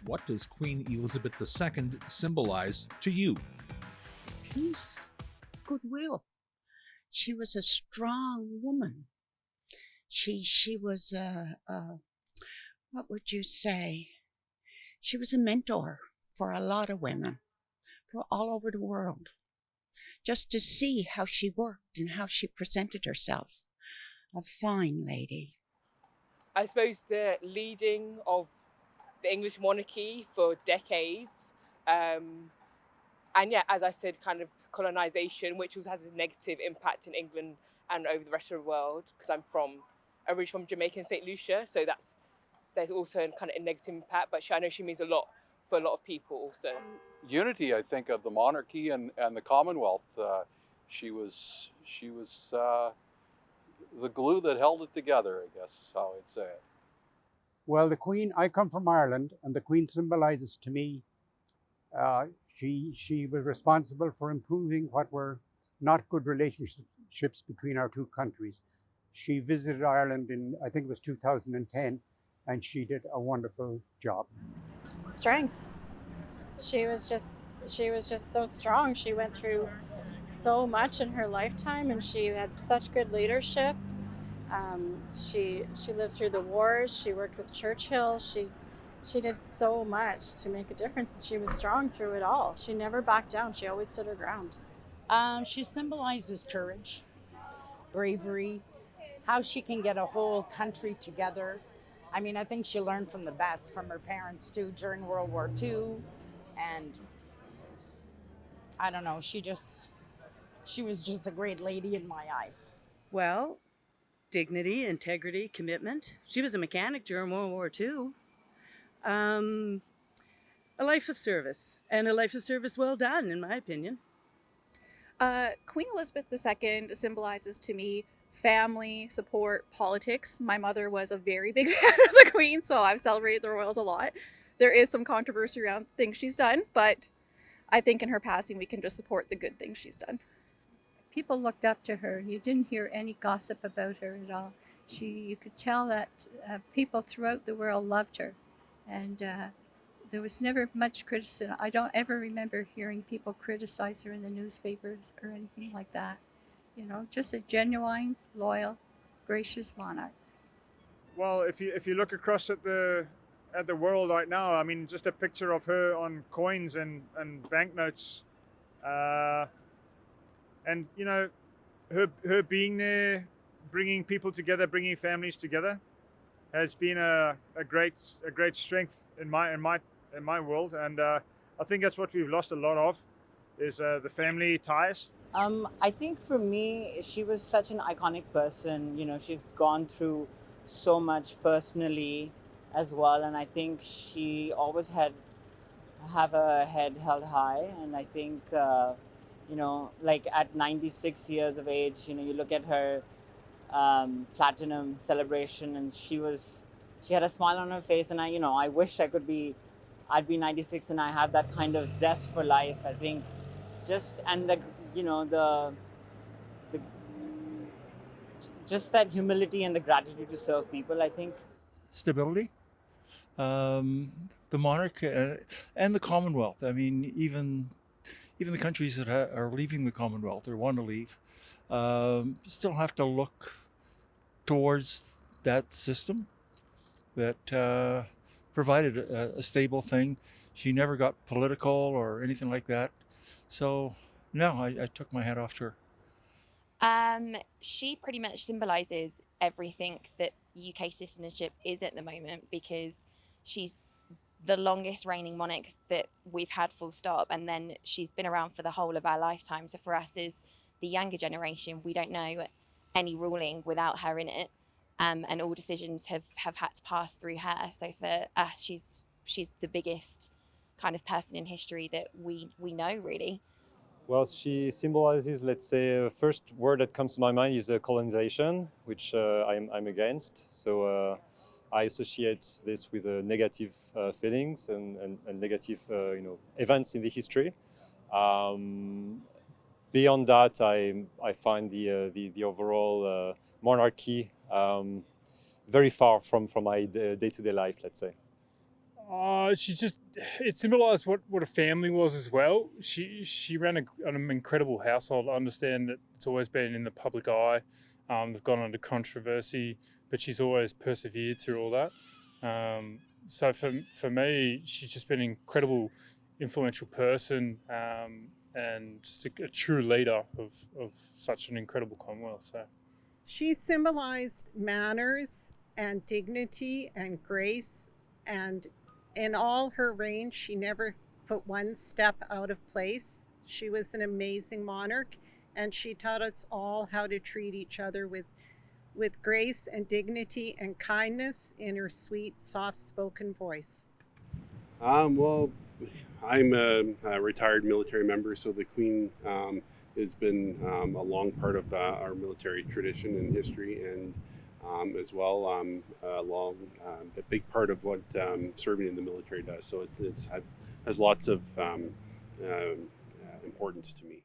What does Queen Elizabeth II symbolize to you? Peace, goodwill. She was a strong woman. She was what would you say? She was a mentor for a lot of women for all over the world. Just to see how she worked and how she presented herself. A fine lady. I suppose the leading of the English monarchy for decades. And yeah, as I said, kind of colonization, which also has a negative impact in England and over the rest of the world, because I'm originally from Jamaica and St. Lucia, so there's also kind of a negative impact, but I know she means a lot for a lot of people also. Unity, I think, of the monarchy and the Commonwealth. She was the glue that held it together, I guess is how I'd say it. Well, the Queen, I come from Ireland, and the Queen symbolizes to me, she was responsible for improving what were not good relationships between our two countries. She visited Ireland in, I think it was 2010, and she did a wonderful job. Strength. She was just so strong. She went through so much in her lifetime, and she had such good leadership. She lived through the wars. She worked with Churchill. She did so much to make a difference, and she was strong through it all. She never backed down. She always stood her ground. She symbolizes courage, bravery, how she can get a whole country together. I mean, I think she learned from the best, from her parents too, during World War II. And I don't know, she was just a great lady in my eyes. Well, dignity, integrity, commitment. She was a mechanic during World War II. A life of service, and a life of service well done, in my opinion. Queen Elizabeth II symbolizes to me family, support, politics. My mother was a very big fan of the Queen, so I've celebrated the royals a lot. There is some controversy around things she's done, but I think in her passing we can just support the good things she's done. People looked up to her. You didn't hear any gossip about her at all. You could tell that people throughout the world loved her, and there was never much criticism. I don't ever remember hearing people criticize her in the newspapers or anything like that. You know, just a genuine, loyal, gracious monarch. Well, if you look across at the world right now, I mean, just a picture of her on coins and banknotes, and you know, her being there, bringing people together, bringing families together, has been a great strength in my world, and I think that's what we've lost a lot of, is the family ties. I think for me, she was such an iconic person. You know, she's gone through so much personally as well, and I think she always have her head held high. And I think you know, like at 96 years of age, you know, you look at her platinum celebration, and she had a smile on her face, and I wish I'd be 96 and I have that kind of zest for life. I think just that humility and the gratitude to serve people, I think. Stability, the monarch, and the Commonwealth. I mean, even the countries that are leaving the Commonwealth or want to leave still have to look towards that system that provided a stable thing. She never got political or anything like that. So, no, I took my hat off to her. She pretty much symbolises everything that UK citizenship is at the moment, because she's the longest reigning monarch that we've had, full stop, and then she's been around for the whole of our lifetime. So for us as the younger generation, we don't know any ruling without her in it, and all decisions have had to pass through her. So for us, she's the biggest kind of person in history that we know, really. Well, she symbolizes, let's say, first word that comes to my mind is colonization, which I'm against. So I associate this with negative feelings and negative events in the history. Beyond that, I find the overall monarchy very far from my day-to-day life, let's say. It symbolised what a family was as well. She ran an incredible household. I understand that it's always been in the public eye. They've gone under controversy, but she's always persevered through all that. So for me, she's just been an incredible, influential person, and just a true leader of such an incredible Commonwealth. So she symbolized manners and dignity and grace, and in all her reign, she never put one step out of place. She was an amazing monarch, and she taught us all how to treat each other with grace and dignity and kindness in her sweet, soft-spoken voice. Well, I'm a retired military member, so the Queen has been a long part of our military tradition and history, and as well a big part of what serving in the military does. So it has lots of importance to me.